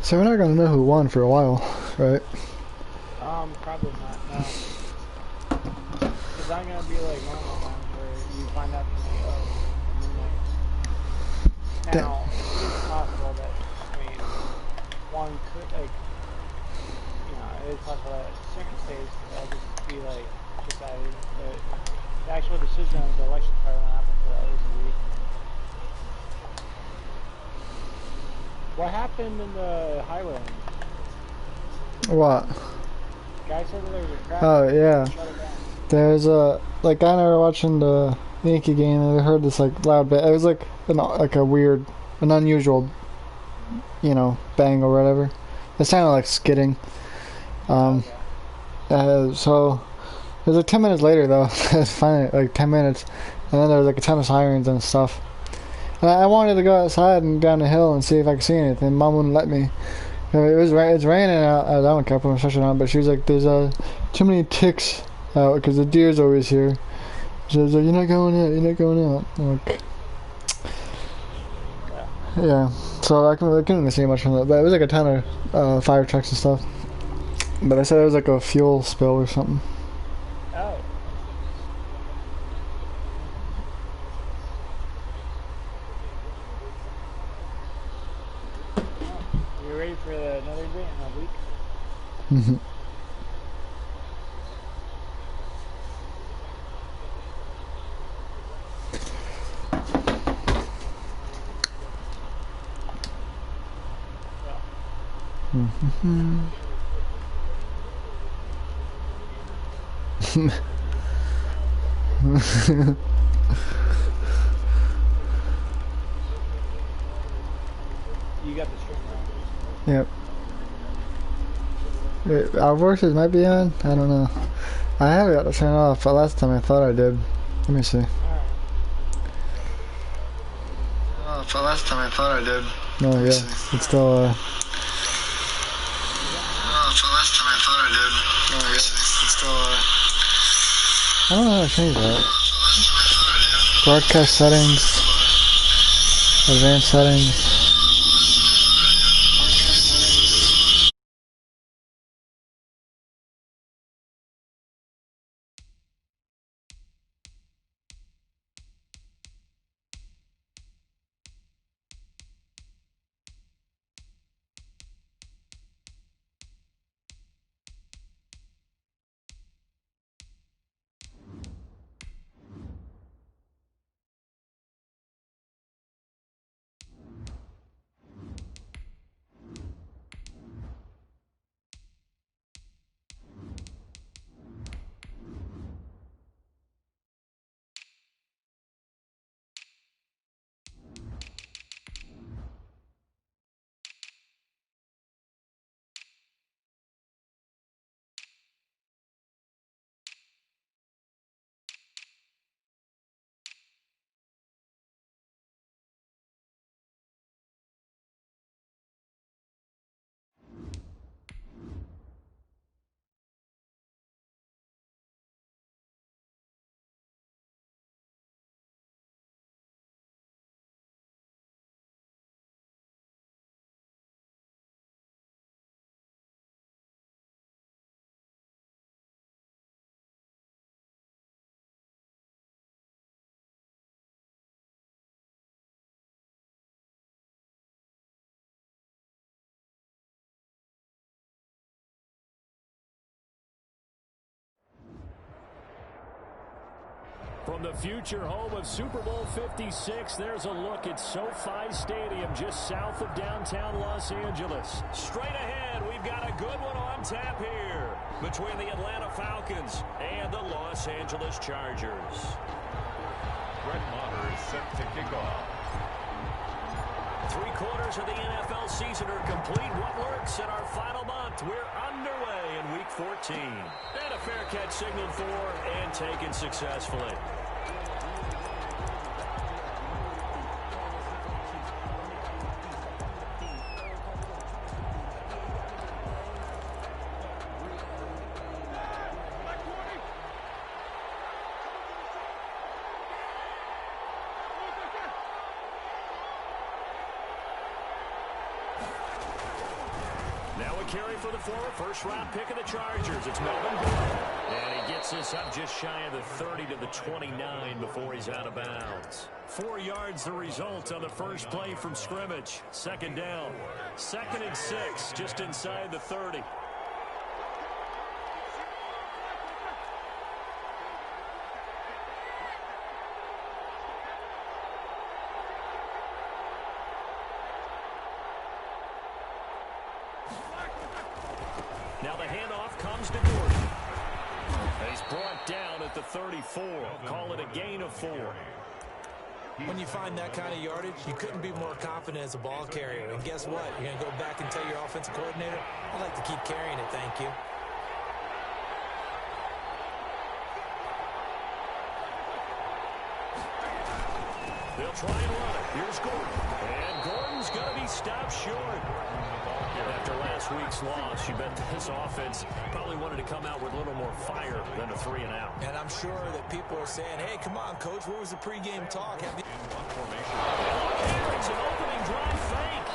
So we're not gonna know who won for a while, right? Probably not, no. It's not gonna be like normal times where you find out tonight, midnight. Now, it is possible that, I mean, one could, like, you know, it is possible that certain states will just be, like, decided, but the actual decision of the election probably won't happen for at least a week. What happened in the Highlands? What? Guy said that there was a crash. Oh yeah. Shut it down. There's a like I never watching the Yankee game and I heard this like loud bit. It was like a weird, an unusual, you know, bang or whatever. It sounded like skidding. So it was like 10 minutes later though. Finally, like 10 minutes, and then there was like a ton of sirens and stuff. And I wanted to go outside and down the hill and see if I could see anything. Mom wouldn't let me. It's raining out. I don't care if I'm stretching out, but she was like, "There's too many ticks out because the deer's always here." She was like, "You're not going out. You're not going out." I'm like, yeah. So I couldn't see much from that, but it was like a ton of fire trucks and stuff. But I said it was like a fuel spill or something. Oh. You ready for another day in a week? Mm-hmm. Mm-hmm. You got the string right. Yep. Wait, our voices might be on? I don't know. I have got to turn it off, but last time I thought I did. Let me see. Oh, but last time I thought I did. No, yeah. It's still, Oh, but last time I thought I did. No, yeah. It's still, I don't know how to change that. Broadcast settings. Advanced settings. From the future home of Super Bowl 56, there's a look at SoFi Stadium just south of downtown Los Angeles. Straight ahead, we've got a good one on tap here between the Atlanta Falcons and the Los Angeles Chargers. Brett Maher is set to kick off. 3 quarters of the NFL season are complete. What works in our final month? We're underway in Week 14. And a fair catch signaled for and taken successfully. carry for the former first-round pick of the Chargers. It's Melvin Gordon. And he gets this up just shy of the 30 to the 29 before he's out of bounds. 4 yards the result on the first play from scrimmage. Second down. 2nd and 6, just inside the 30. Now the handoff comes to Gordon. He's brought down at the 34. Call it a gain of 4. When you find that kind of yardage, you couldn't be more confident as a ball carrier. And guess what? You're going to go back and tell your offensive coordinator, I'd like to keep carrying it, thank you. They'll try and run it. Here's Gordon. And Gordon's going to be stopped short. After last week's loss, you bet this offense probably wanted to come out with a little more fire than a 3-and-out. And I'm sure that people are saying, hey, come on, Coach, what was the pregame talk? It's an opening drive fake.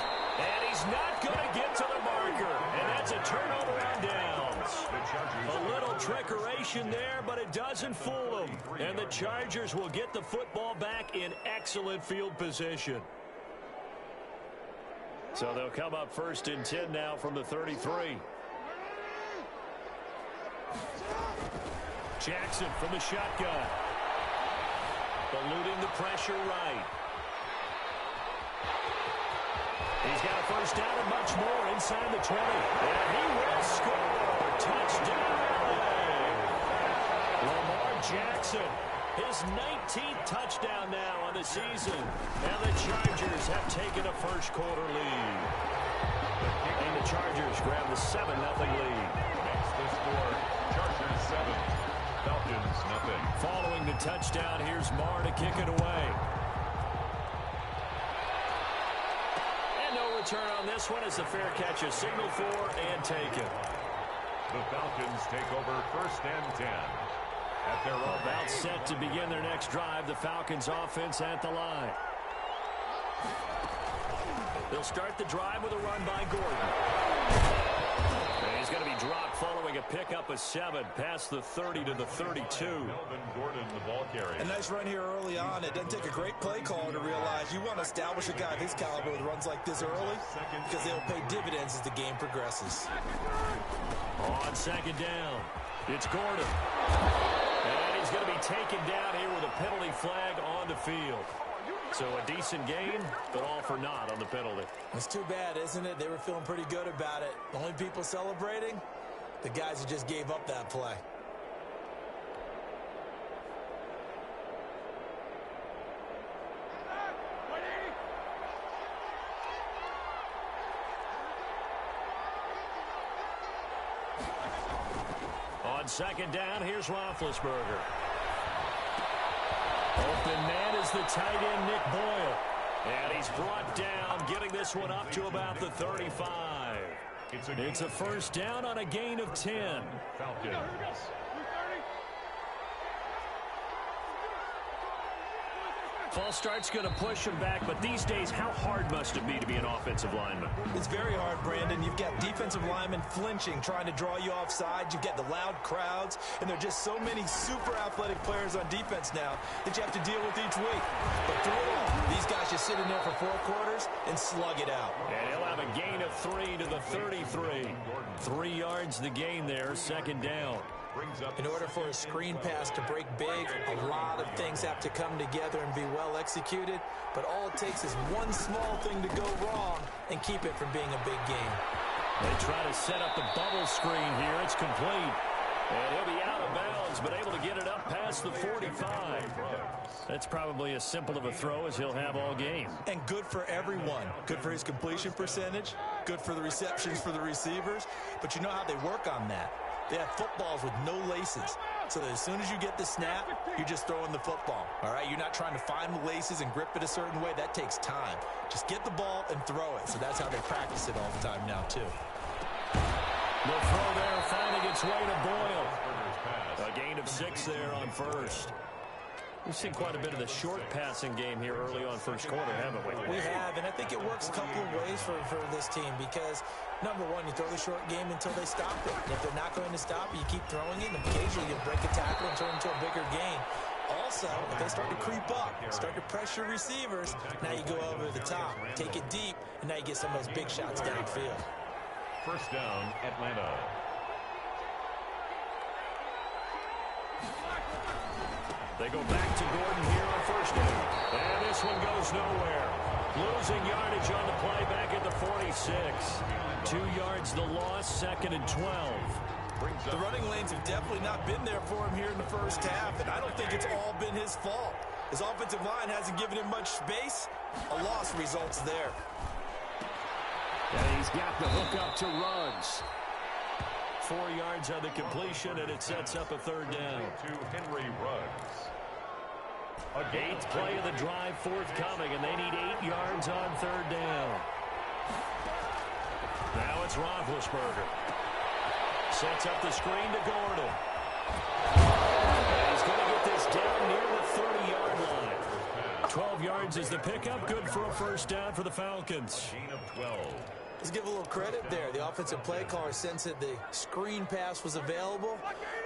And he's not going to get to the marker. And that's a turnover on downs. A little trickeration there, but it doesn't fool them. And the Chargers will get the football back in excellent field position. So they'll come up 1st and 10 now from the 33. Jackson from the shotgun. Eluding the pressure right. He's got a first down and much more inside the 20. And he will score. Touchdown. Lamar Jackson. His 19th touchdown now on the season. And the Chargers have taken a first-quarter lead. And the Chargers grab the 7-0 lead. Makes the score. Chargers 7, Falcons 0. Following the touchdown, here's Marr to kick it away. And no return on this one as the fair catch is signaled for and taken. The Falcons take over 1st and 10. At their own about set to begin their next drive, the Falcons offense at the line. They'll start the drive with a run by Gordon. And he's going to be dropped following a pickup of 7 past the 30 to the 32. Melvin Gordon, the ball carrier. A nice run here early on. It doesn't take a great play caller to realize you want to establish a guy of his caliber with runs like this early because they'll pay dividends as the game progresses. On 2nd down, it's Gordon. And he's going to be taken down here with a penalty flag on the field. So a decent game, but all for naught on the penalty. It's too bad, isn't it? They were feeling pretty good about it. The only people celebrating, the guys who just gave up that play. On 2nd down, here's Roethlisberger. Open man is the tight end, Nick Boyle. And he's brought down, getting this one up to about the 35. It's a first down on a gain of 10. Falcons. False start's going to push him back, but these days, how hard must it be to be an offensive lineman? It's very hard, Brandon. You've got defensive linemen flinching, trying to draw you off sides. You've got the loud crowds, and there are just so many super athletic players on defense now that you have to deal with each week. But through it all, these guys just sit in there for 4 quarters and slug it out. And he'll have a gain of 3 to the 33. 3 yards the gain there, 2nd down. In order for a screen pass to break big, a lot of things have to come together and be well executed. But all it takes is one small thing to go wrong and keep it from being a big game. They try to set up the bubble screen here. It's complete. And he'll be out of bounds, but able to get it up past the 45. That's probably as simple of a throw as he'll have all game. And good for everyone. Good for his completion percentage. Good for the receptions for the receivers. But you know how they work on that. They have footballs with no laces. So that as soon as you get the snap, you're just throwing the football. All right? You're not trying to find the laces and grip it a certain way. That takes time. Just get the ball and throw it. So that's how they practice it all the time now, too. The throw there finding its way to Boyle. A gain of 6 there on first. We've seen quite a bit of the short passing game here early on first quarter, haven't we? We have, and I think it works a couple of ways for this team because, number one, you throw the short game until they stop it. And if they're not going to stop it, you keep throwing it, and occasionally you break a tackle and turn it into a bigger gain. Also, if they start to creep up, start to pressure receivers, now you go over the top, take it deep, and now you get some of those big shots downfield. First down, Atlanta. They go back to Gordon here on first down. And this one goes nowhere. Losing yardage on the play back at the 46. 2 yards the loss, 2nd and 12. The running lanes have definitely not been there for him here in the first half, and I don't think it's all been his fault. His offensive line hasn't given him much space. A loss results there. And he's got the hook up to Ruggs. 4 yards on the completion, and it sets up a third down. To Henry Ruggs. 8th play of the drive forthcoming, and they need 8 yards on third down. Now it's Roethlisberger. Sets up the screen to Gordon. And he's going to get this down near the 30-yard line. 12 yards is the pickup. Good for a first down for the Falcons. Gain of 12. Let's give a little credit there. The offensive play caller sensed that the screen pass was available.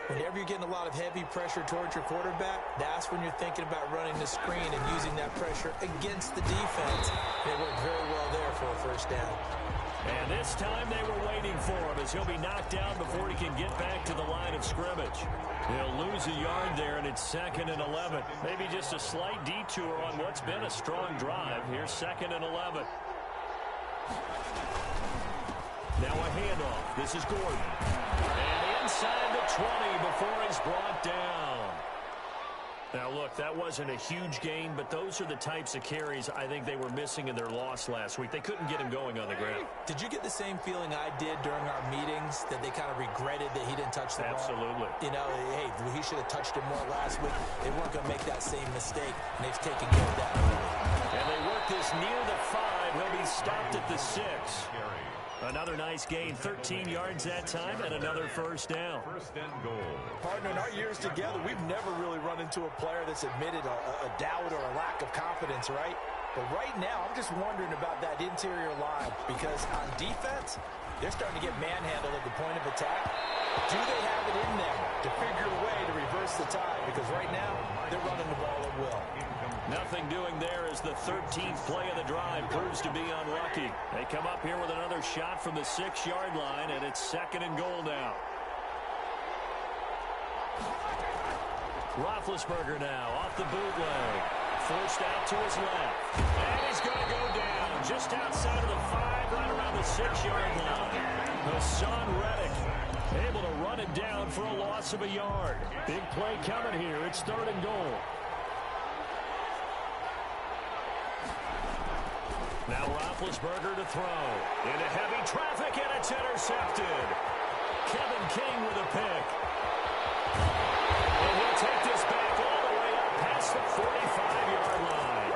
Whenever you're getting a lot of heavy pressure towards your quarterback, that's when you're thinking about running the screen and using that pressure against the defense. And it worked very well there for a first down. And this time they were waiting for him as he'll be knocked down before he can get back to the line of scrimmage. He'll lose a yard there, and it's 2nd and 11. Maybe just a slight detour on what's been a strong drive. Here's 2nd and 11. Now a handoff. This is Gordon. And inside the 20 before he's brought down. Now, look, that wasn't a huge gain, but those are the types of carries I think they were missing in their loss last week. They couldn't get him going on the ground. Did you get the same feeling I did during our meetings, that they kind of regretted that he didn't touch the ball? Absolutely. You know, hey, he should have touched it more last week. They weren't going to make that same mistake, and they've taken care of that. And they work this near the 5. He'll be stopped at the 6. Another nice gain, 13 yards that time, and another first down. First and goal. Partner, in our years together, we've never really run into a player that's admitted a doubt or a lack of confidence, right? But right now, I'm just wondering about that interior line, because on defense, they're starting to get manhandled at the point of attack. Do they have it in them to figure a way to reverse the tide? Because right now, they're running the ball at will. Nothing doing there as the 13th play of the drive proves to be unlucky. They come up here with another shot from the 6-yard line, and it's 2nd and goal now. Roethlisberger now off the bootleg. Forced out to his left. And he's going to go down just outside of the 5, right around the 6-yard line. Hassan Reddick able to run it down for a loss of a yard. Big play coming here. It's 3rd and goal. Now Roethlisberger to throw. Into heavy traffic, and it's intercepted. Kevin King with a pick. And he'll take this back all the way up past the 45-yard line.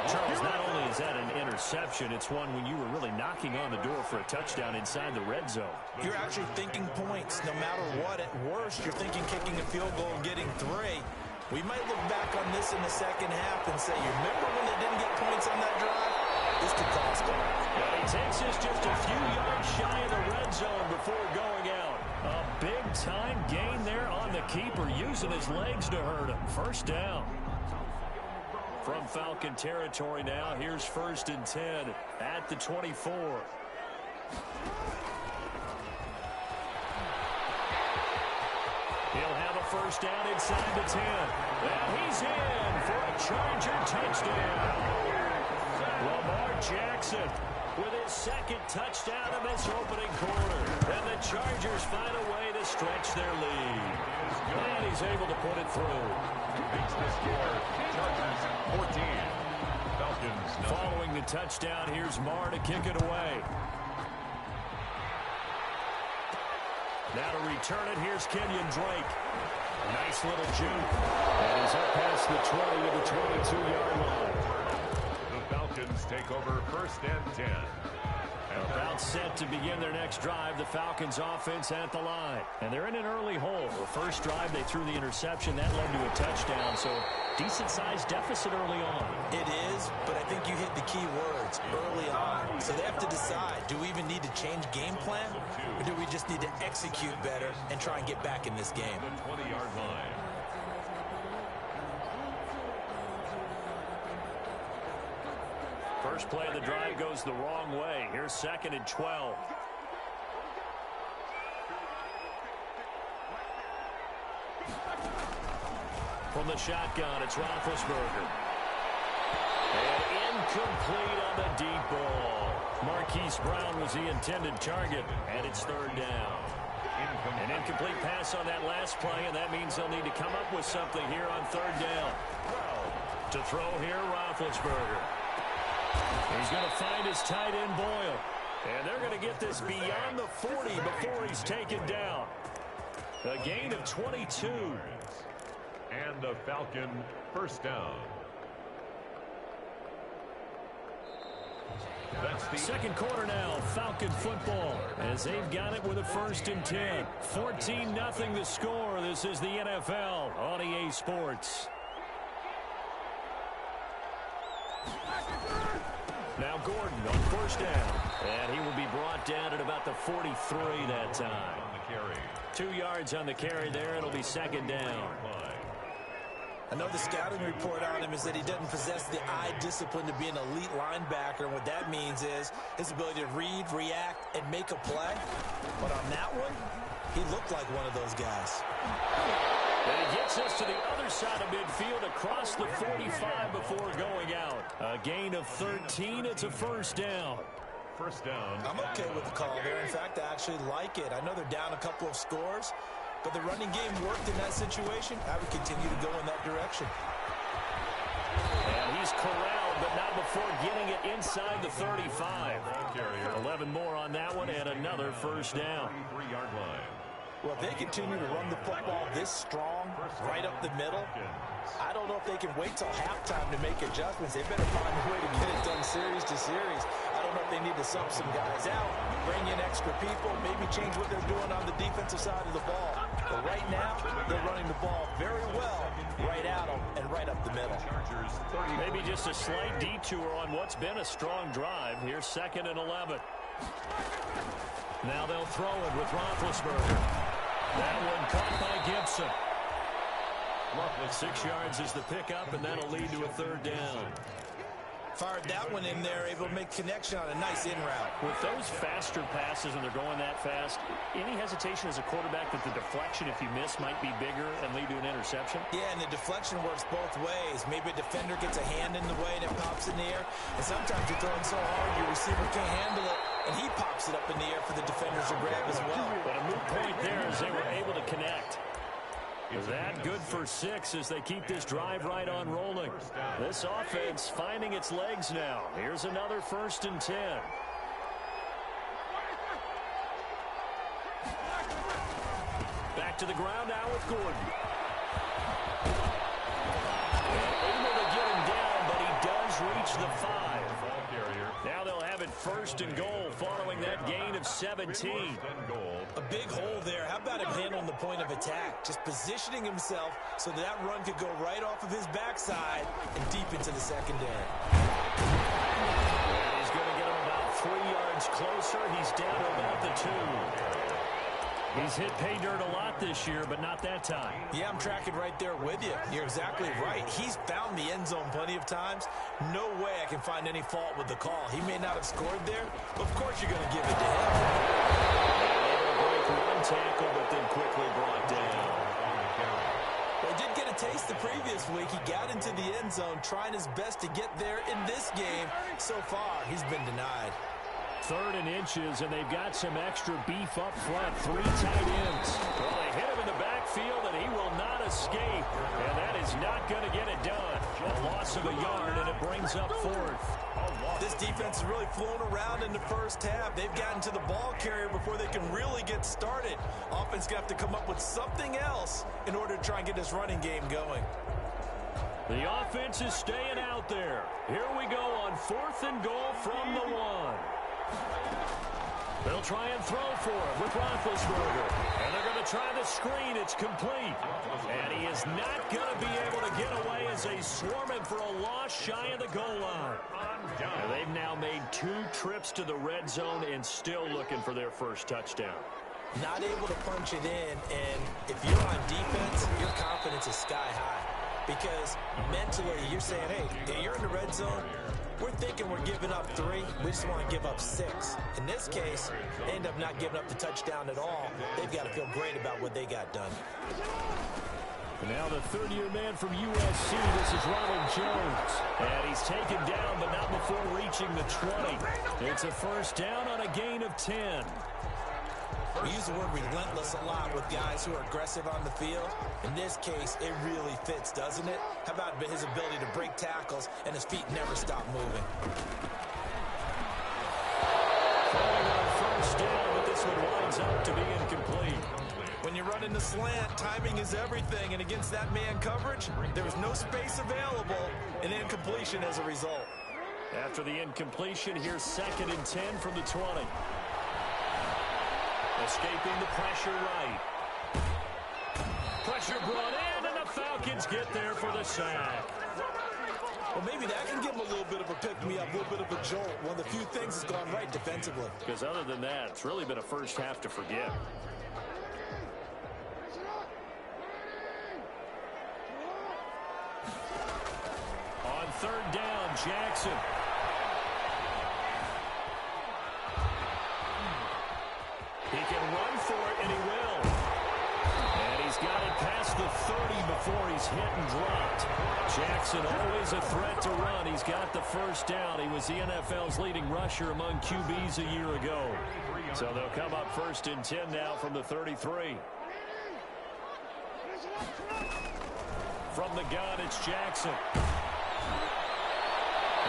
Charles, not only is that an interception, it's one when you were really knocking on the door for a touchdown inside the red zone. You're actually thinking points no matter what. At worst, you're thinking kicking a field goal and getting 3. We might look back on this in the second half and say, you remember when they didn't get points on that drive? This could cost them. Well, he takes us just a few yards shy of the red zone before going out. A big-time gain there on the keeper, using his legs to hurt him. First down. From Falcon territory now, here's 1st and 10 at the 24. He'll have a first down inside the 10. And he's in for a Charger touchdown. Lamar Jackson with his 2nd touchdown of this opening quarter. And the Chargers find a way to stretch their lead. And he's able to put it through. Makes the score. Chargers 14. Falcons 9. Following the touchdown, here's Marr to kick it away. Now to return it, here's Kenyon Drake. Nice little juke. And he's up past the 20 to the 22-yard line. The Falcons take over 1st and 10. About set to begin their next drive, the Falcons offense at the line. And they're in an early hole. The first drive, they threw the interception. That led to a touchdown, so decent-sized deficit early on. It is, but I think you hit the key words, early on. So they have to decide, do we even need to change game plan, or do we just need to execute better and try and get back in this game? The 20-yard line. First play of the drive goes the wrong way. Here's 2nd and 12. From the shotgun, it's Roethlisberger. And incomplete on the deep ball. Marquise Brown was the intended target, and it's 3rd down. An incomplete pass on that last play, and that means they'll need to come up with something here on 3rd down. To throw here, Roethlisberger. He's going to find his tight end, Boyle. And they're going to get this beyond the 40 before he's taken down. A gain of 22. And a Falcon first down. That's the second quarter now, Falcon football, as they've got it with a 1st and 10. 14-0 the score. This is the NFL on EA Sports. Now Gordon on 1st down. And he will be brought down at about the 43 that time. on the carry. 2 yards on the carry there. It'll be 2nd down. I know the scouting report on him is that he doesn't possess the eye discipline to be an elite linebacker. And what that means is his ability to read, react, and make a play. But on that one, he looked like one of those guys. And he gets us to the other side of midfield across the 45 before going out. A gain of 13. It's a 1st down. First down. I'm okay with the call there. In fact, I actually like it. I know they're down a couple of scores, but the running game worked in that situation. I would continue to go in that direction. And he's corralled, but not before getting it inside the 35. 11 more on that one, and another 1st down. 3-yard line. Well, if they continue to run the football this strong, right up the middle, I don't know if they can wait till halftime to make adjustments. They better find a way to get it done series to series. I don't know if they need to sub some guys out, bring in extra people, maybe change what they're doing on the defensive side of the ball. But right now, they're running the ball very well, right at them and right up the middle. Maybe just a slight detour on what's been a strong drive. Here's 2nd and 11. Now they'll throw it with Roethlisberger. That one caught by Gibson. 6 yards is the pickup, and that'll lead to a 3rd down. Fired that one in there, able to make connection on a nice in route. With those faster passes and they're going that fast, any hesitation as a quarterback that the deflection, if you miss, might be bigger and lead to an interception? Yeah, and the deflection works both ways. Maybe a defender gets a hand in the way and it pops in the air. And sometimes you're throwing so hard your receiver can't handle it, and he pops it up in the air for the defenders to grab as well. But a moot point there as they were able to connect. Is that good for 6 as they keep this drive right on rolling? This offense finding its legs now. Here's another 1st and 10. Back to the ground now with Gordon. Able to get him down, but he does reach the 5. Now they'll have it 1st and goal following that gain of 17. A big hole there. How about him handling the point of attack? Just positioning himself so that run could go right off of his backside and deep into the secondary. And he's going to get him about 3 yards closer. He's down to about the 2. He's hit pay dirt a lot this year, but not that time. Yeah, I'm tracking right there with you. You're exactly right. He's found the end zone plenty of times. No way I can find any fault with the call. He may not have scored there, but of course you're going to give it to him. Break one tackle, but then quickly brought down. Well, he did get a taste the previous week. He got into the end zone, trying his best to get there in this game. So far, he's been denied. 3rd and inches, and they've got some extra beef up front. 3 tight ends. Well, they hit him in the backfield, and he will not escape. And that is not going to get it done. A loss of a yard, and it brings up 4th. This defense is really flown around in the first half. They've gotten to the ball carrier before they can really get started. Offense going to have to come up with something else in order to try and get this running game going. The offense is staying out there. Here we go on 4th and goal from the 1. They'll try and throw for it with Roethlisberger. And they're going to try the screen. It's complete. And he is not going to be able to get away as they swarm him for a loss shy of the goal line. And they've now made 2 trips to the red zone and still looking for their first touchdown. Not able to punch it in, and if you're on defense, your confidence is sky high. Because mentally, you're saying, hey, you're in the red zone. We're thinking we're giving up 3. We just want to give up 6. In this case, they end up not giving up the touchdown at all. They've got to feel great about what they got done. And now the third-year man from USC, this is Ronald Jones. And he's taken down, but not before reaching the 20. It's a first down on a gain of 10. We use the word relentless a lot with guys who are aggressive on the field. In this case, it really fits, doesn't it? How about his ability to break tackles and his feet never stop moving? Falling on first down, but this one winds up to be incomplete. When you're running the slant, timing is everything. And against that man coverage, there was no space available, and incompletion as a result. After the incompletion, here's 2nd and 10 from the 20. Escaping the pressure right. Pressure brought in, and the Falcons get there for the sack. Well, maybe that can give them a little bit of a pick-me-up, a little bit of a jolt. One of the few things that's gone right defensively. Because other than that, it's really been a first half to forget. On 3rd down, Jackson. He can run for it, and he will. And he's got it past the 30 before he's hit and dropped. Jackson always a threat to run. He's got the first down. He was the NFL's leading rusher among QBs a year ago. So they'll come up 1st and 10 now from the 33. From the gun, it's Jackson.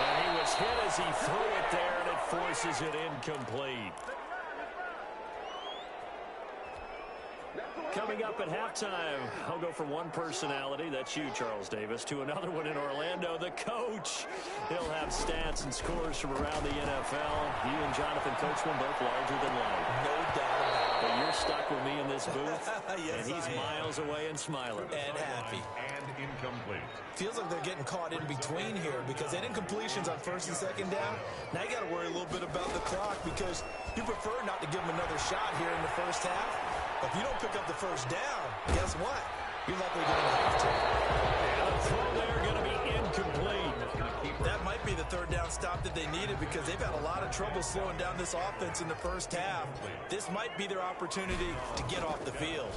And he was hit as he threw it there, and it forces it incomplete. Coming up at halftime, I'll go from one personality, that's you, Charles Davis, to another one in Orlando, the coach. He'll have stats and scores from around the NFL. You and Jonathan Coachman both larger than life. No doubt about it. But you're stuck with me in this booth, Yes, and he's miles away and smiling. And happy. And incomplete. Feels like they're getting caught in between here because that incompletion's on 1st and 2nd down. Now you got to worry a little bit about the clock because you prefer not to give them another shot here in the first half. If you don't pick up the first down, guess what? You're likely going to have to. And the throw there going to be incomplete. That might be the 3rd down stop that they needed because they've had a lot of trouble slowing down this offense in the first half. This might be their opportunity to get off the field.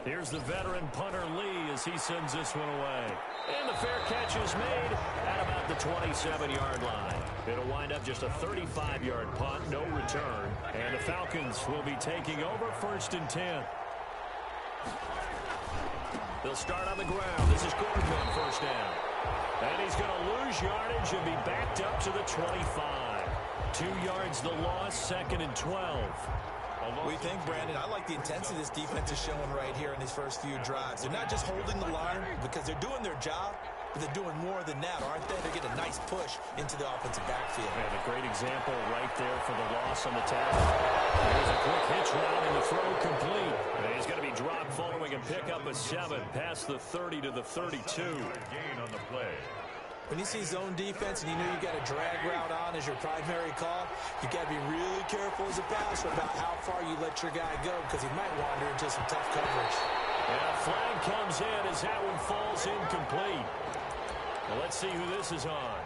Here's the veteran punter Lee as he sends this one away. And the fair catch is made at about the 27-yard line. It'll wind up just a 35-yard punt, no return. And the Falcons will be taking over 1st and 10. They'll start on the ground. This is Gordon on 1st down. And he's going to lose yardage and be backed up to the 25. 2 yards the loss, 2nd and 12. We think, Brandon, I like the intensity this defense is showing right here in these first few drives. They're not just holding the line because they're doing their job, but they're doing more than that, aren't they? They're getting a nice push into the offensive backfield. And a great example right there for the loss on the tackle. There's a quick hitch route and the throw complete. And he's going to be dropped following a pickup of 7 past the 30 to the 32. Gain on the play. When you see zone defense and you know you got a drag route on as your primary call, you got to be really careful as a passer about how far you let your guy go because he might wander into some tough coverage. And a flag comes in as that one falls incomplete. Well, let's see who this is on.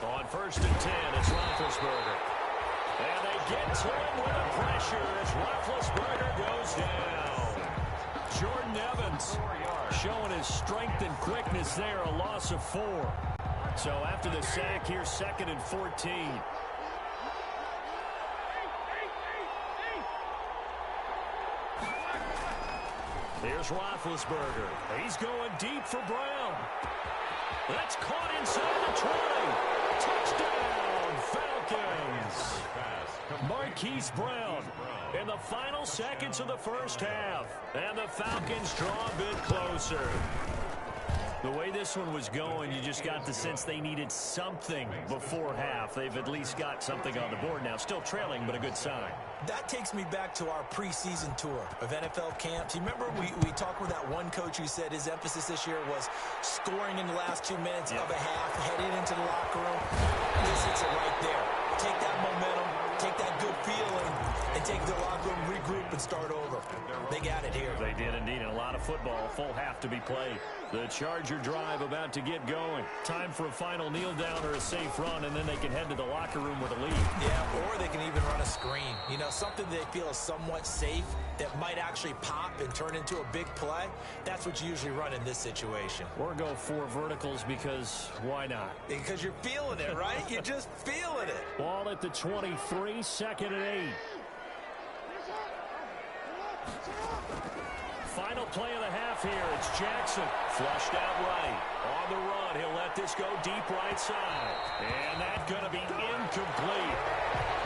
On 1st and 10, it's Roethlisberger. And they get to him with the pressure as Roethlisberger goes down. Jordan Evans showing his strength and quickness there, a loss of 4. So after the sack, here's 2nd and 14. There's Roethlisberger. He's going deep for Brown. That's caught inside the 20. Touchdown, Falcons. is Marquise Brown in the final seconds of the first half. And the Falcons draw a bit closer. The way this one was going, you just got the sense they needed something before half. They've at least got something on the board now. Still trailing, but a good sign. That takes me back to our preseason tour of NFL camps. You remember we talked with that one coach who said his emphasis this year was scoring in the last 2 minutes of a half, heading into the locker room. This hits it right there. Take that momentum, take that good feeling, and take the locker room, regroup, and start over. They got it here. They did indeed. And a lot of football, full half to be played. The Charger drive about to get going. Time for a final kneel down or a safe run, and then they can head to the locker room with a lead. Yeah, or they can even run a screen. You know, something they feel is somewhat safe that might actually pop and turn into a big play. That's what you usually run in this situation. Or go 4 verticals because why not? Because you're feeling it, right? You're just feeling it. Ball at the 23, 2nd and 8. Final play of the half here. It's Jackson. Flushed out right. On the run. He'll let this go deep right side. And that's going to be incomplete.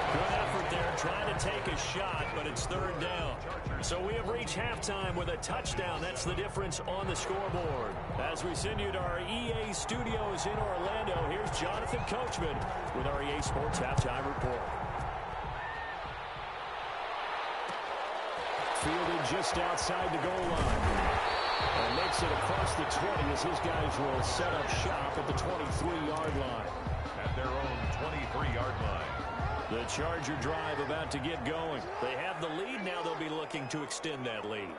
Good effort there trying to take a shot, but it's 3rd down. So we have reached halftime with a touchdown. That's the difference on the scoreboard. As we send you to our EA studios in Orlando, here's Jonathan Coachman with our EA Sports Halftime Report. Fielded just outside the goal line. And makes it across the 20 as his guys will set up shop at the 23-yard line. At their own 23-yard line. The Charger drive about to get going. They have the lead. Now they'll be looking to extend that lead.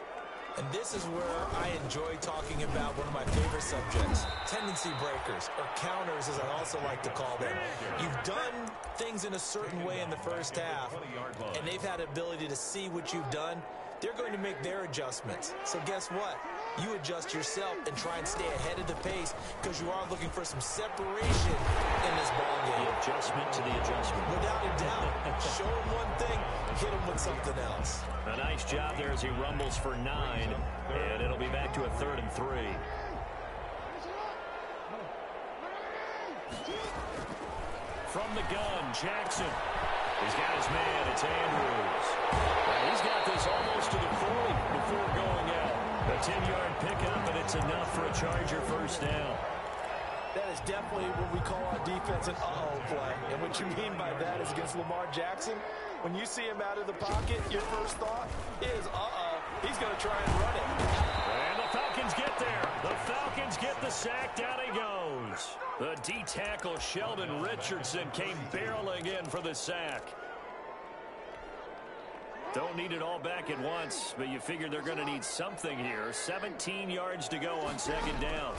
And this is where I enjoy talking about one of my favorite subjects, tendency breakers, or counters as I also like to call them. You've done things in a certain way in the first half, and they've had the ability to see what you've done. They're going to make their adjustments. So guess what? You adjust yourself and try and stay ahead of the pace because you are looking for some separation in this ballgame. The adjustment to the adjustment. Without a doubt. Show him one thing, hit him with something else. A nice job there as he rumbles for 9, and it'll be back to a 3rd and 3. From the gun, Jackson. He's got his man. It's Andrews. And he's got this almost to the 40 before going out. A 10-yard pickup, and it's enough for a Charger first down. That is definitely what we call our defense an uh-oh play. And what you mean by that is against Lamar Jackson, when you see him out of the pocket, your first thought is, uh-oh, he's going to try and run it. And the Falcons get there. The Falcons get the sack. Down he goes. The D-tackle Sheldon Richardson came barreling in for the sack. Don't need it all back at once, but you figure they're going to need something here. 17 yards to go on 2nd down.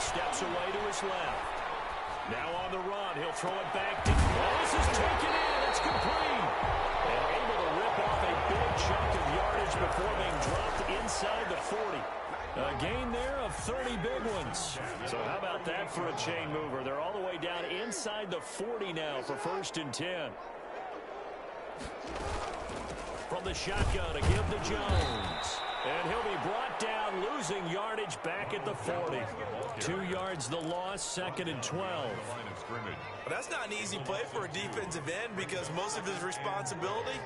Steps away to his left. Now on the run. He'll throw it back. This is taken in. It's complete. And able to rip off a big chunk of yardage before being dropped inside the 40. A gain there of 30 big ones. So how about that for a chain mover? They're all the way down inside the 40 now for 1st and 10. From the shotgun to give to Jones. And he'll be brought down, losing yardage back at the 40. 2 yards the loss, 2nd and 12. But that's not an easy play for a defensive end because most of his responsibility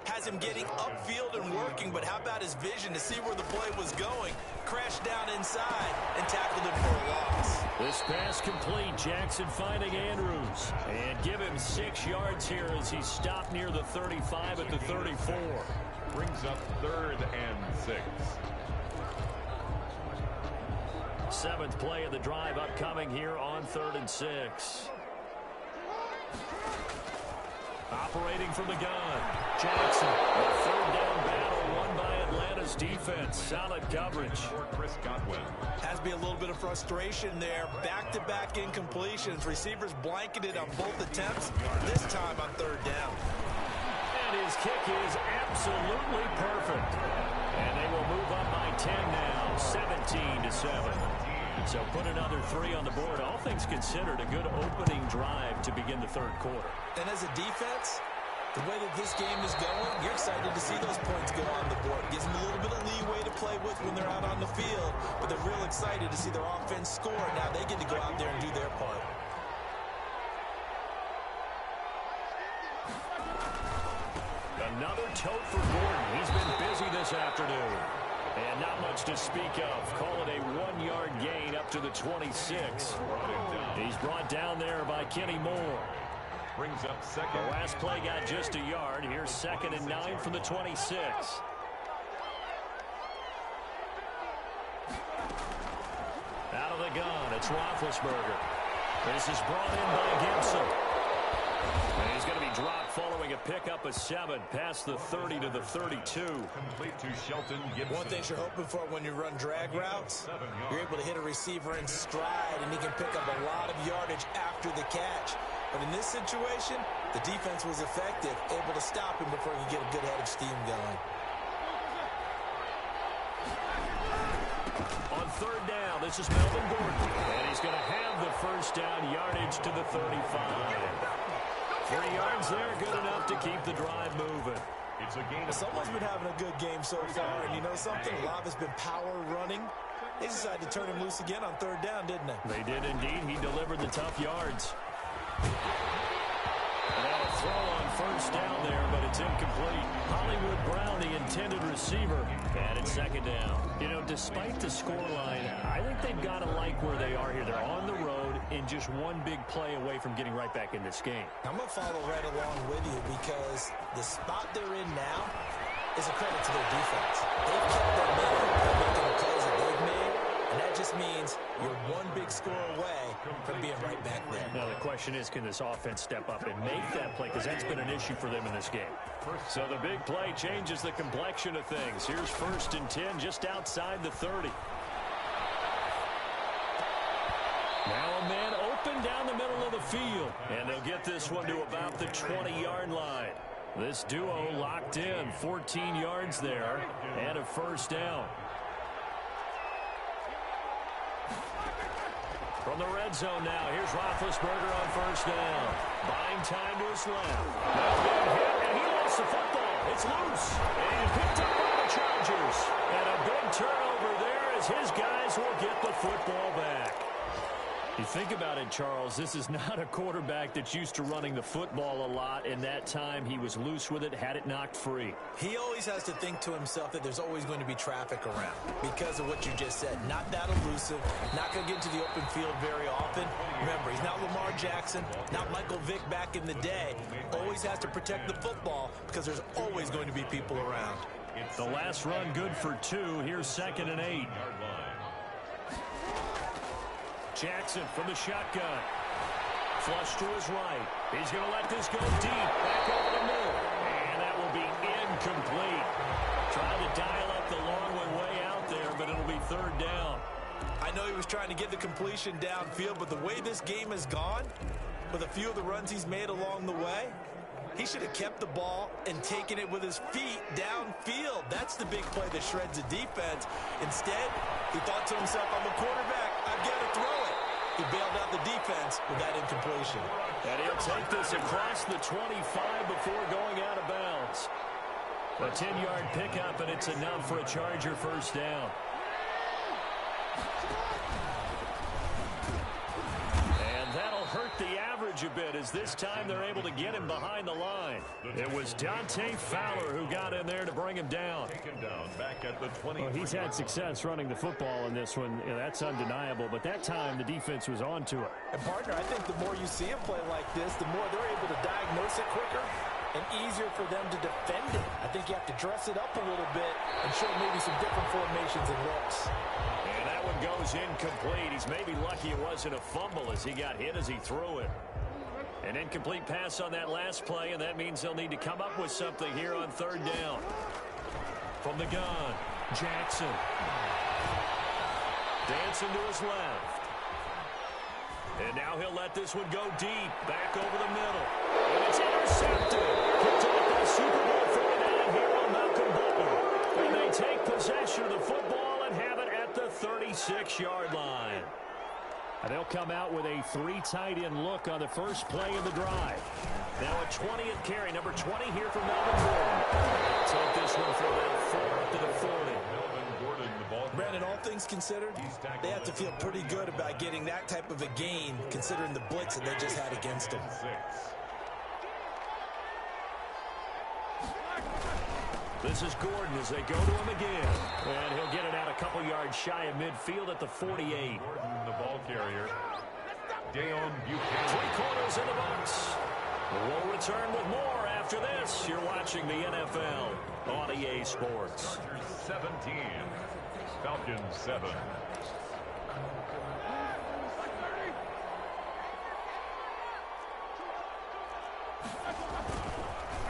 has him getting upfield and working, but how about his vision to see where the play was going, crashed down inside, and tackled him for a loss. This pass complete. Jackson finding Andrews. And give him 6 yards here as he stopped near the 35 at the 34. Brings up 3rd and 6. 7th play of the drive upcoming here on 3rd and 6. Operating from the gun. Jackson. A 3rd down battle won by Atlanta's defense. Solid coverage. Chris Godwin. Has to be a little bit of frustration there. Back-to-back incompletions. Receivers blanketed on both attempts. This time on 3rd down. And his kick is absolutely perfect. And they will move up by 10 now. 17-7. So put another 3 on the board. All things considered, a good opening drive to begin the 3rd quarter. And as a defense, the way that this game is going, you're excited to see those points go on the board. Gives them a little bit of leeway to play with when they're out on the field. But but they're real excited to see their offense score. Now they get to go out there and do their part. Another tote for Gordon. He's been busy this afternoon. And not much to speak of. Call it a 1-yard gain up to the 26. He's brought down there by Kenny Moore. Brings up second. The last play got just a yard. Here's 2nd and 9 from the 26. Out of the gun, it's Roethlisberger. This is brought in by Gibson. And he's going to be dropped following a pickup of 7 past the 30 to the 32. Complete to Shelton Gibson. One thing you're hoping for when you run drag routes, you're able to hit a receiver in stride, and he can pick up a lot of yardage after the catch. But in this situation, the defense was effective, able to stop him before he could get a good head of steam going. On 3rd down, this is Melvin Gordon. And he's going to have the first down yardage to the 35. 3 yards there, good enough to keep the drive moving. It's a gain. Someone's been having a good game so far, and you know something? A lot has been power running. They decided to turn him loose again on 3rd down, didn't they? They did indeed. He delivered the tough yards. And a throw on 1st down there, but it's incomplete. Hollywood Brown, the intended receiver, and it's 2nd down. You know, despite the scoreline, I think they've got to like where they are here. They're on the road and just one big play away from getting right back in this game. I'm going to follow right along with you because the spot they're in now is a credit to their defense. They've kept their men making the plays that they've made, and that just means you're one big score away from being right back there. Now, the question is, can this offense step up and make that play? Because that's been an issue for them in this game. So the big play changes the complexion of things. Here's 1st and 10 just outside the 30. Now a man open down the middle of the field. And they'll get this one to about the 20-yard line. This duo locked in, 14 yards there, and a 1st down. From the red zone now, here's Roethlisberger on 1st down. Buying time to his left. Now hit, and he lost the football. It's loose. And picked up by the Chargers. And a big turnover there as his guys will get the football back. You think about it, Charles, this is not a quarterback that's used to running the football a lot, and that time he was loose with it, had it knocked free. He always has to think to himself that there's always going to be traffic around because of what you just said. Not that elusive, not going to get into the open field very often. Remember, he's not Lamar Jackson, not Michael Vick back in the day. Always has to protect the football because there's always going to be people around. The last run good for 2. Here's 2nd and 8. Jackson from the shotgun. Flush to his right. He's going to let this go deep. Back over the middle. And that will be incomplete. Trying to dial up the long one way out there, but it'll be 3rd down. I know he was trying to get the completion downfield, but the way this game has gone, with a few of the runs he's made along the way, he should have kept the ball and taken it with his feet downfield. That's the big play that shreds the defense. Instead, he thought to himself, I'm a quarterback. I've got to throw it. He bailed out the defense with that incompletion. And he'll take this across the 25 before going out of bounds. A 10-yard pickup, and it's enough for a Charger 1st down. And that'll hurt the average a bit as this time they're able to get him behind the line. It was Dante Fowler who got in there to bring him down. Back at the 20. Well, he's had success running the football in this one. You know, that's undeniable. But that time, the defense was on to it. And, partner, I think the more you see him play like this, the more they're able to diagnose it quicker and easier for them to defend it. I think you have to dress it up a little bit and show maybe some different formations and looks. And that one goes incomplete. He's maybe lucky it wasn't a fumble as he got hit as he threw it. An incomplete pass on that last play, and that means they'll need to come up with something here on 3rd down. From the gun, Jackson. Dancing to his left. And now he'll let this one go deep, back over the middle. And it's intercepted. Picked up by Super Bowl 49 hero Malcolm Butler. And they take possession of the football and have it at the 36-yard line. And they'll come out with a 3 tight end look on the first play of the drive. Now a 20th carry, number 20 here for Melvin Gordon. Take this one for about 4 up to the 40. Melvin Gordon, the ball. Brandon, finding all things considered, they have to feel pretty good about getting that type of a gain, considering the blitz that they just had against them. This is Gordon as they go to him again. And he'll get it out a couple yards shy of midfield at the 48. Gordon, the ball carrier. Dayon Buchanan. 3 quarters in the box. We'll return with more after this. You're watching the NFL on EA Sports. Chargers 17. Falcons 7.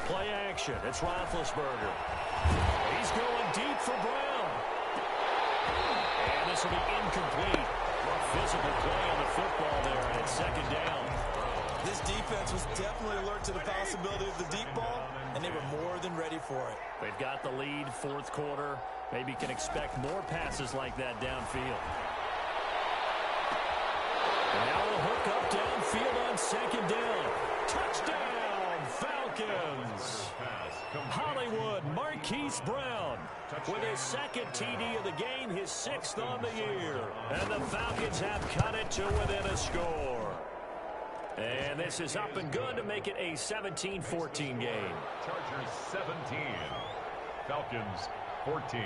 Play action. It's Roethlisberger. He's going deep for Brown. And this will be incomplete. Physical play on the football there, and it's second down. This defense was definitely alert to the possibility of the deep ball, and they were more than ready for it. They've got the lead, fourth quarter. Maybe can expect more passes like that downfield. And now we'll hook up downfield on second down. Touchdown, Falcons. Hollywood Marquise Brown with his second TD of the game, his 6th on the year. And the Falcons have cut it to within a score. And this is up and good to make it a 17-14 game. Chargers 17. Falcons 14.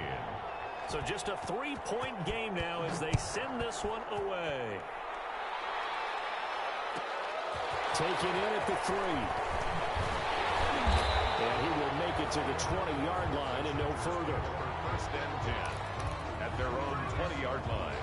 So just a 3-point game now as they send this one away. Taken in at the 3. And he will make it to the 20-yard line and no further. First and 10 at their own 20-yard line.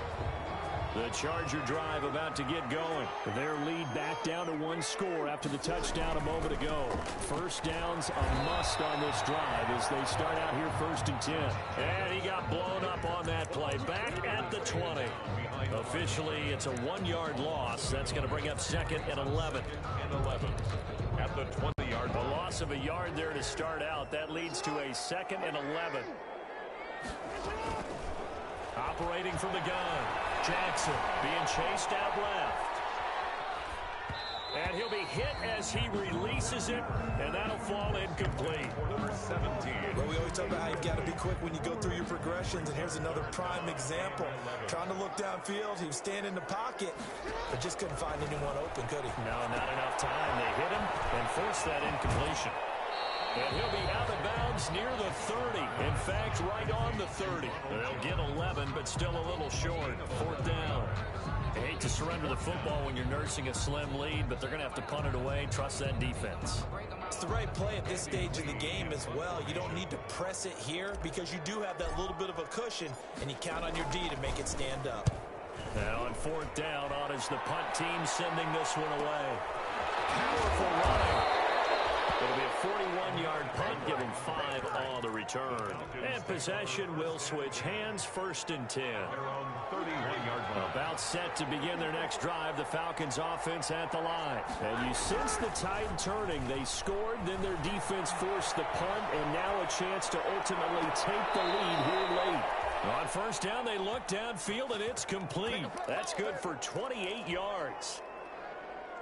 The Charger drive about to get going. Their lead back down to 1 score after the touchdown a moment ago. First down's a must on this drive as they start out here 1st and 10. And he got blown up on that play. Back at the 20. Officially, it's a 1-yard loss. That's going to bring up 2nd and 11. At the 20-yard line. A loss of a yard there to start out. That leads to a 2nd and 11. Operating from the gun. Jackson being chased out left. And he'll be hit as he releases it, and that'll fall incomplete. Number 17. Well, we always talk about how you've got to be quick when you go through your progressions, and here's another prime example. Trying to look downfield, he was standing in the pocket, but just couldn't find anyone open, could he? No, not enough time. They hit him and forced that incompletion. And he'll be out of bounds near the 30. In fact, right on the 30. They'll get 11, but still a little short. 4th down. I hate to surrender the football when you're nursing a slim lead, but they're going to have to punt it away. Trust that defense. It's the right play at this stage of the game as well. You don't need to press it here because you do have that little bit of a cushion, and you count on your D to make it stand up. Now on 4th down, on is the punt team sending this one away. Powerful running. It'll be a 41-yard punt, giving 5 on the return. And possession will switch hands, 1st and 10. About set to begin their next drive, the Falcons offense at the line. And you sense the tide turning. They scored, then their defense forced the punt, and now a chance to ultimately take the lead here late. On 1st down, they look downfield, and it's complete. That's good for 28 yards.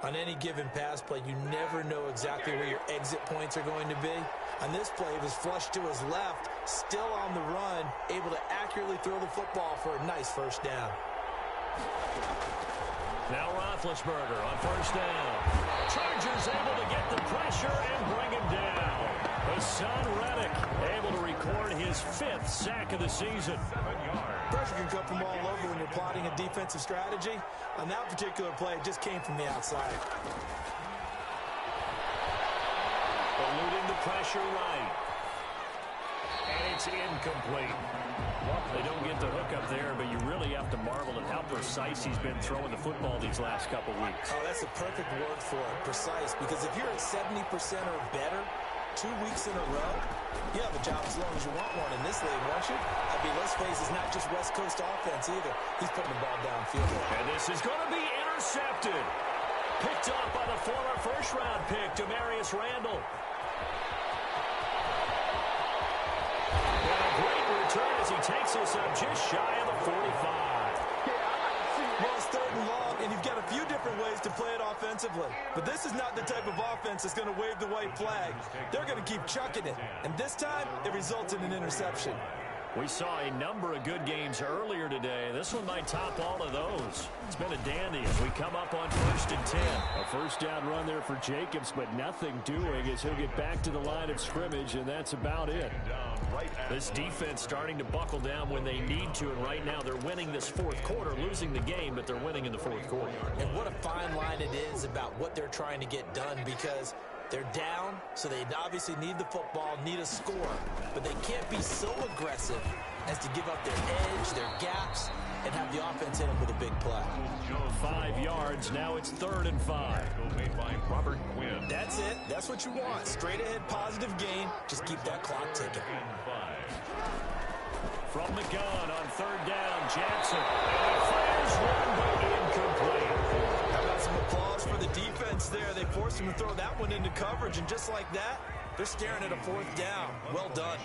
On any given pass play, you never know exactly where your exit points are going to be. On this play, it was flushed to his left, still on the run, able to accurately throw the football for a nice 1st down. Now Roethlisberger on 1st down. Chargers able to get the pressure and bring him down. Hassan Reddick able to record his 5th sack of the season. 7 yards. Pressure can come from all over when you're plotting a defensive strategy. On that particular play, it just came from the outside. Eluding the pressure right. And it's incomplete. They don't get the hook up there, but you really have to marvel at how precise he's been throwing the football these last couple weeks. Oh, that's the perfect word for it, precise. Because if you're at 70% or better 2 weeks in a row, you have a job as long as you want one in this league, won't you? I mean, let's face it's not just West Coast offense either. He's putting the ball downfield. And this is going to be intercepted. Picked off by the former 1st-round pick, Demarius Randall. And a great return as he takes us up just shy of the 45. Well, it's 3rd and long, and you've got a few different ways to play it offensively. But this is not the type of offense that's going to wave the white flag. They're going to keep chucking it. And this time, it results in an interception. We saw a number of good games earlier today. This one might top all of those. It's been a dandy as we come up on 1st and 10. A first down run there for Jacobs, but nothing doing as he'll get back to the line of scrimmage, and that's about it. This defense starting to buckle down when they need to, and right now they're winning this fourth quarter, losing the game, but they're winning in the fourth quarter. And what a fine line it is about what they're trying to get done, because they're down, so they obviously need the football, need a score, but they can't be so aggressive as to give up their edge, their gaps, and have the offense hit them with a big play. 5 yards. Now it's 3rd and 5. Made by Robert Quinn. That's it. That's what you want. Straight ahead, positive gain. Just keep that clock ticking. From the gun on 3rd down, Jackson. And he fires one, but incomplete. How about some applause for the defense there? They forced him to throw that one into coverage, and just like that, they're staring at a 4th down. Well done.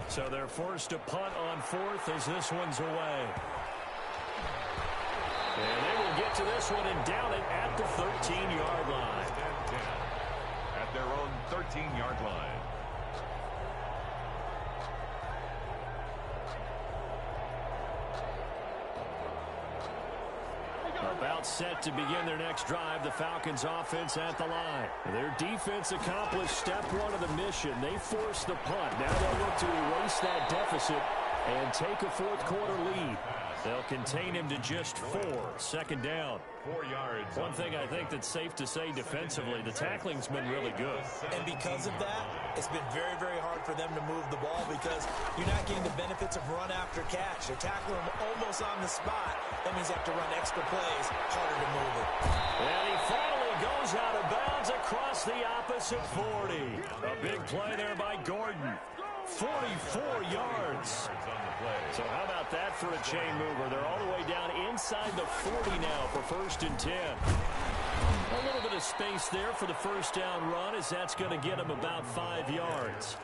So they're forced to punt on 4th as this one's away. And they will get to this one and down it at the 13-yard line. At their own 13-yard line. About set to begin their next drive, the Falcons offense at the line. Their defense accomplished step 1 of the mission. They forced the punt. Now they'll look to erase that deficit and take a fourth quarter lead. They'll contain him to just 4. 2nd down. 4 yards. One thing I think that's safe to say defensively, the tackling's been really good. And because of that, it's been very, very hard for them to move the ball because you're not getting the benefits of run after catch. They're tackling them almost on the spot. That means they have to run extra plays, harder to move it. And he finally goes out of bounds across the opposite 40. A big play there by Gordon. 44 yards. So how about that for a chain mover? They're all the way down inside the 40 now for 1st and 10. A little bit of space there for the first down run as that's going to get him about 5 yards.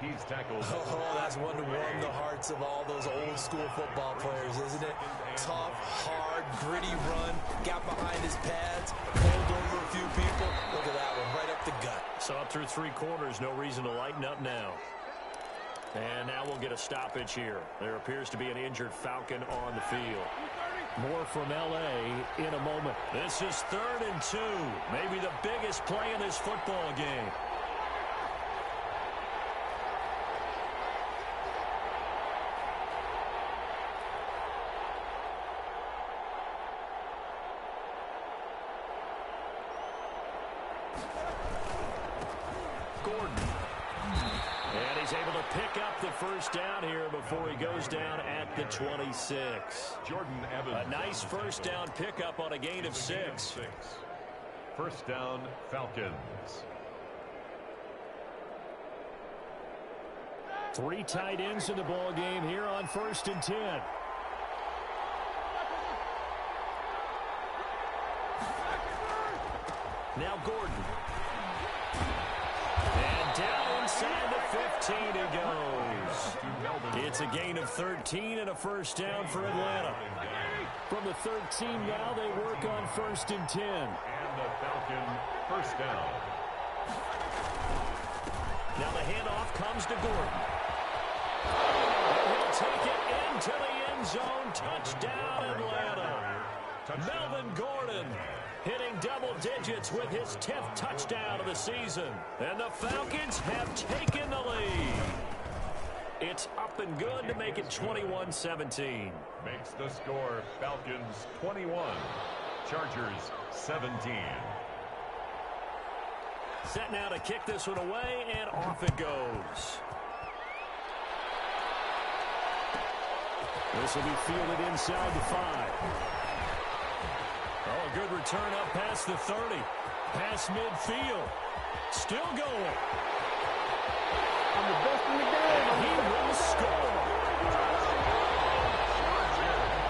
He's tackled. Oh, that's one to warm the hearts of all those old school football players, isn't it? Tough, hard, gritty run, got behind his pads, pulled over a few people. Look at that one, right up the gut. So up through 3 quarters, no reason to lighten up now. And now we'll get a stoppage here. There appears to be an injured Falcon on the field. More from L.A. in a moment. This is 3rd and 2. Maybe the biggest play in this football game. Gordon. And he's able to pick up the first down here before he goes down at the 26. Jordan Evans. A nice first down pickup on a gain of 6. First down, Falcons. 3 tight ends in the ball game here on 1st and 10. Now Gordon. And down inside the 15 he goes. It's a gain of 13 and a first down for Atlanta. From the 13 now they work on 1st and 10. And the Falcon first down. Now the handoff comes to Gordon. And he'll take it into the end zone. Touchdown Atlanta. Melvin Gordon hitting double digits with his 10th touchdown of the season. And the Falcons have taken the lead. It's up and good to make it 21-17. Makes the score Falcons 21, Chargers 17. Set now to kick this one away, and off it goes. This will be fielded inside the 5. Oh, a good return up past the 30. Past midfield. Still going. I'm the best in the game. And he will score.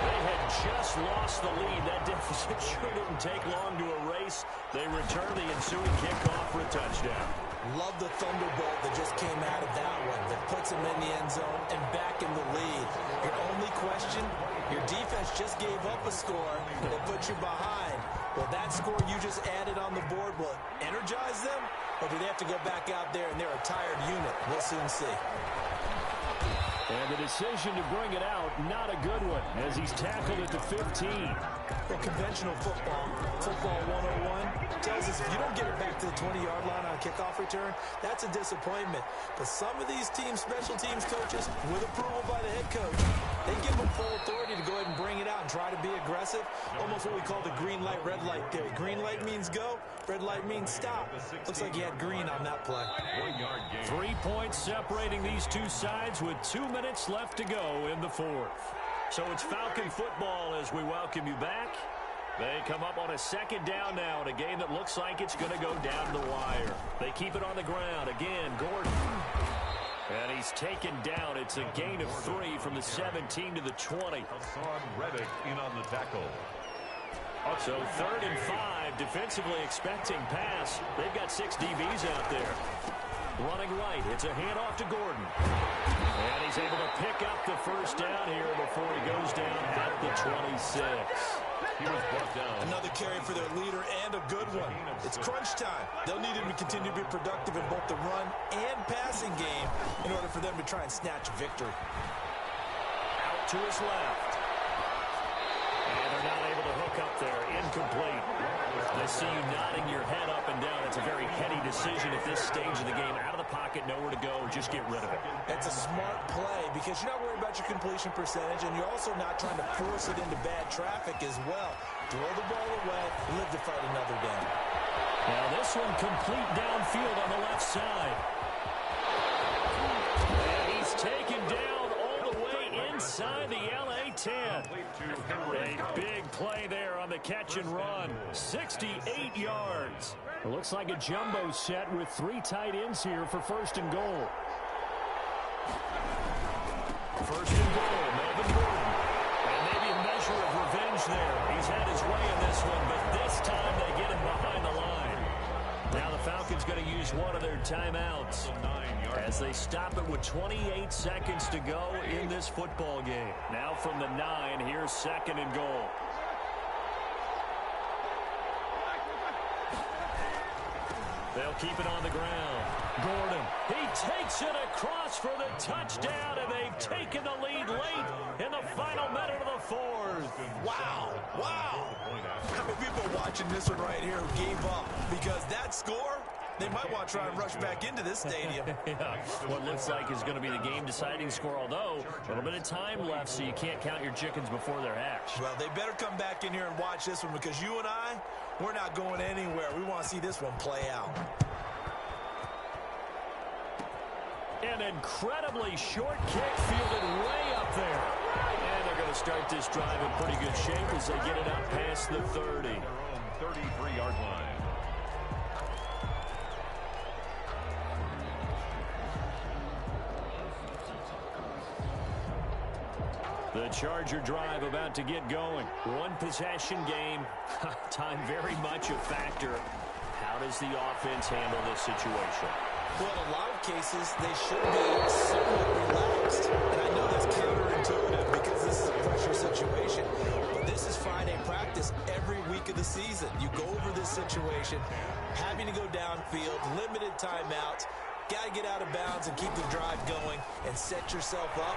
They had just lost the lead. That deficit sure didn't take long to erase. They return the ensuing kickoff for a touchdown. Love the thunderbolt that just came out of that one. That puts him in the end zone and back in the lead. Your only question, Your defense just gave up a score that put you behind. Well, that score you just added on the board, will it energize them? Or do they have to go back out there and they're a tired unit? We'll soon see. And the decision to bring it out, not a good one, as he's tackled at the 15. Well, conventional football 101, tells us if you don't get it back to the 20-yard line on a kickoff return, that's a disappointment. But some of these teams, special teams coaches, with approval by the head coach, they give them full authority to go ahead and bring it out and try to be aggressive. Almost what we call the green light, red light theory. Green light means go, red light means stop. Looks like he had green on that play. 1 yard gain. 3 points separating these two sides with 2 minutes left to go in the fourth. So it's Falcon football as we welcome you back. They come up on a second down now in a game that looks like it's going to go down the wire. They keep it on the ground. Again, Gordon. And he's taken down. It's a gain of 3 from the 17 to the 20. Hassan Reddick in on the tackle. So 3rd and 5, defensively expecting pass. They've got 6 DBs out there. Running right, it's a handoff to Gordon. And he's able to pick up the first down here before he goes down at the 26. He was brought down. Another carry for their leader and a good one. It's crunch time. They'll need him to continue to be productive in both the run and passing game in order for them to try and snatch a victory. Out to his left. And they're not able to hook up there. Incomplete. I see you nodding your head up and down. It's a very heady decision at this stage of the game. Out of the pocket, nowhere to go. Just get rid of it. It's a smart play because you're not worried about your completion percentage, and you're also not trying to force it into bad traffic as well. Throw the ball away, live to fight another down. Now this one complete downfield on the left side. And he's taken down all the way inside the LA 10. A big play there on the catch and run. 68 yards. It looks like a jumbo set with 3 tight ends here for 1st and goal. 1st and goal, Melvin Gordon. And maybe a measure of revenge there. He's had his way in this one, but this time they get him behind the line. Now the Falcons going to use one of their timeouts as they stop it with 28 seconds to go in this football game. Now from the 9, here's 2nd and goal. They'll keep it on the ground. Gordon, he takes it across for the touchdown, and they've taken the lead late in the final minute of the 4th. Wow, wow. How many people watching this one right here who gave up? Because that score, they might want to try and rush back into this stadium. Yeah, what looks like is going to be the game-deciding score, although a little bit of time left, so you can't count your chickens before they're hatched. Well, they better come back in here and watch this one because you and I, we're not going anywhere. We want to see this one play out. An incredibly short kick fielded way up there. And they're going to start this drive in pretty good shape as they get it up past the 30. Their own 33-yard line. The Charger drive about to get going. One possession game. Time very much a factor. How does the offense handle this situation? Well, in a lot of cases, they should be somewhat relaxed. And I know that's counterintuitive because this is a pressure situation. But this is Friday practice every week of the season. You go over this situation, having to go downfield, limited timeouts, got to get out of bounds and keep the drive going and set yourself up.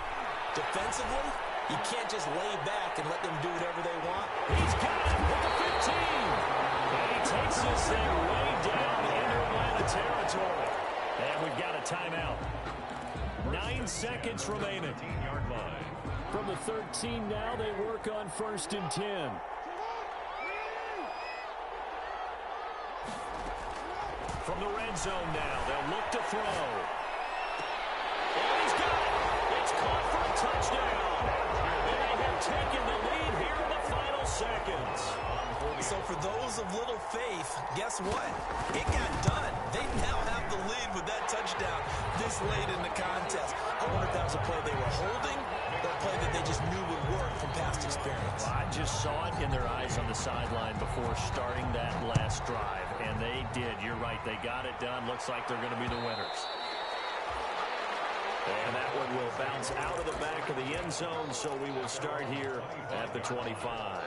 Defensively, you can't just lay back and let them do whatever they want. He's got it with the 15. And he takes this thing way down into Atlanta territory. And we've got a timeout. 9 seconds remaining. 15-yard line. From the 13 now, they work on 1st and 10. From the red zone now, they'll look to throw. And he's got it. It's caught for a touchdown. And they have taken the lead here in the final seconds. So for those of little faith, guess what? It got done. They now have the lead with that touchdown this late in the contest. I wonder if that was a play they were holding or a play that they just knew would work from past experience. I just saw it in their eyes on the sideline before starting that last drive, and they did. You're right. They got it done. Looks like they're going to be the winners. And that one will bounce out of the back of the end zone, so we will start here at the 25.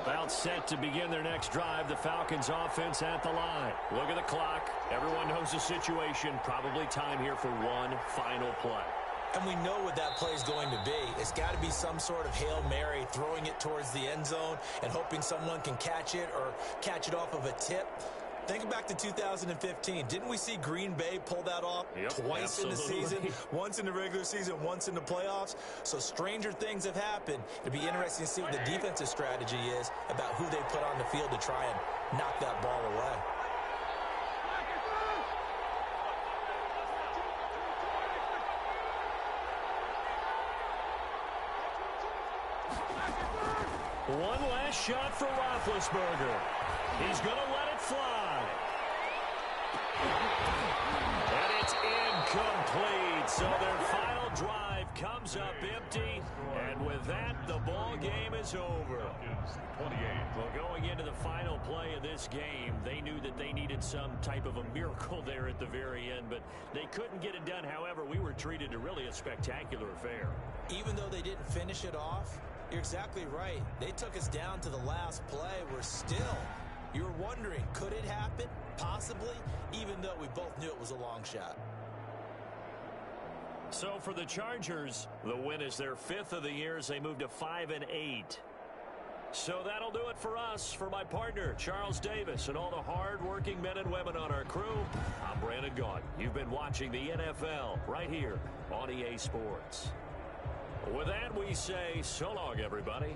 About set to begin their next drive, the Falcons offense at the line. Look at the clock. Everyone knows the situation. Probably time here for one final play. And we know what that play is going to be. It's got to be some sort of Hail Mary, throwing it towards the end zone and hoping someone can catch it or catch it off of a tip. Think back to 2015. Didn't we see Green Bay pull that off twice in the season? Once in the regular season, once in the playoffs. So stranger things have happened. It'd be interesting to see what the defensive strategy is about who they put on the field to try and knock that ball away. One last shot for Roethlisberger. He's going to let it fly. And it's incomplete. So their final drive comes up empty. And with that, the ball game is over. 28. Well, going into the final play of this game, they knew that they needed some type of a miracle there at the very end, but they couldn't get it done. However, we were treated to really a spectacular affair. Even though they didn't finish it off, you're exactly right. They took us down to the last play. We're still, you were wondering, could it happen? Possibly, even though we both knew it was a long shot. So for the Chargers, the win is their 5th of the year as they move to 5-8. So that'll do it for us. For my partner, Charles Davis, and all the hard-working men and women on our crew, I'm Brandon Gaudin. You've been watching the NFL right here on EA Sports. With that, we say so long, everybody.